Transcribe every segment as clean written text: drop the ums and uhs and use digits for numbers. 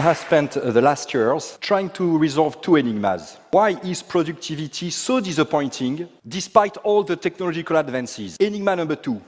has spent the last years trying to resolve two enigmas. Why is productivity so disappointing despite all the technological advances? Enigma number two.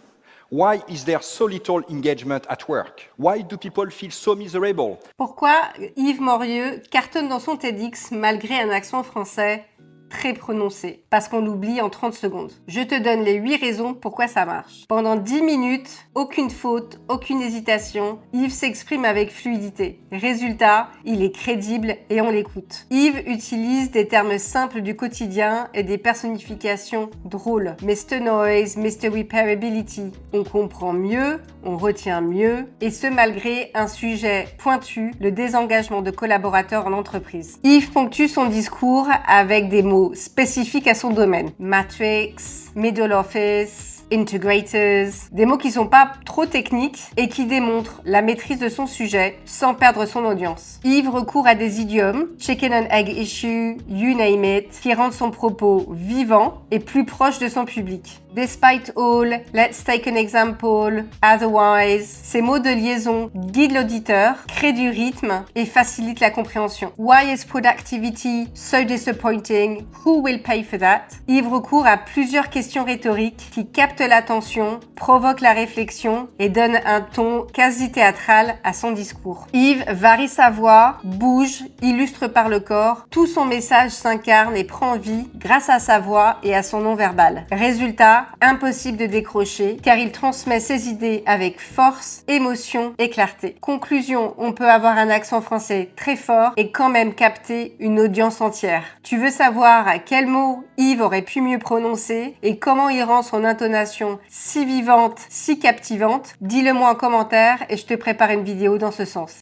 Why is there so little engagement at work? Why do people feel so miserable? Pourquoi Yves Morieux cartonne dans son TEDx malgré un accent français très prononcé? Parce qu'on l'oublie en 30 secondes. Je te donne les 8 raisons pourquoi ça marche. Pendant 10 minutes, aucune faute, aucune hésitation, Yves s'exprime avec fluidité. Résultat, il est crédible et on l'écoute. Yves utilise des termes simples du quotidien et des personnifications drôles. Mr. Noise, Mr. Repairability. On comprend mieux, on retient mieux, et ce malgré un sujet pointu, le désengagement de collaborateurs en entreprise. Yves ponctue son discours avec des mots spécifiques à son domaine. Matrix, middle office, integrators, des mots qui sont pas trop techniques et qui démontrent la maîtrise de son sujet sans perdre son audience. Yves recourt à des idiomes, chicken and egg issue, you name it, qui rendent son propos vivant et plus proche de son public. Despite all, let's take an example, otherwise, ces mots de liaison guident l'auditeur, créent du rythme et facilitent la compréhension. Why is productivity so disappointing? Who will pay for that? Yves recourt à plusieurs questions rhétoriques qui captent l'attention, provoquent la réflexion et donnent un ton quasi théâtral à son discours. Yves varie sa voix, bouge, illustre par le corps, tout son message s'incarne et prend vie grâce à sa voix et à son non-verbal. Résultat, impossible de décrocher car il transmet ses idées avec force, émotion et clarté. Conclusion, on peut avoir un accent français très fort et quand même capter une audience entière. Tu veux savoir à quel mot Yves aurait pu mieux prononcer et comment il rend son intonation si vivante, si captivante? Dis-le moi en commentaire et je te prépare une vidéo dans ce sens.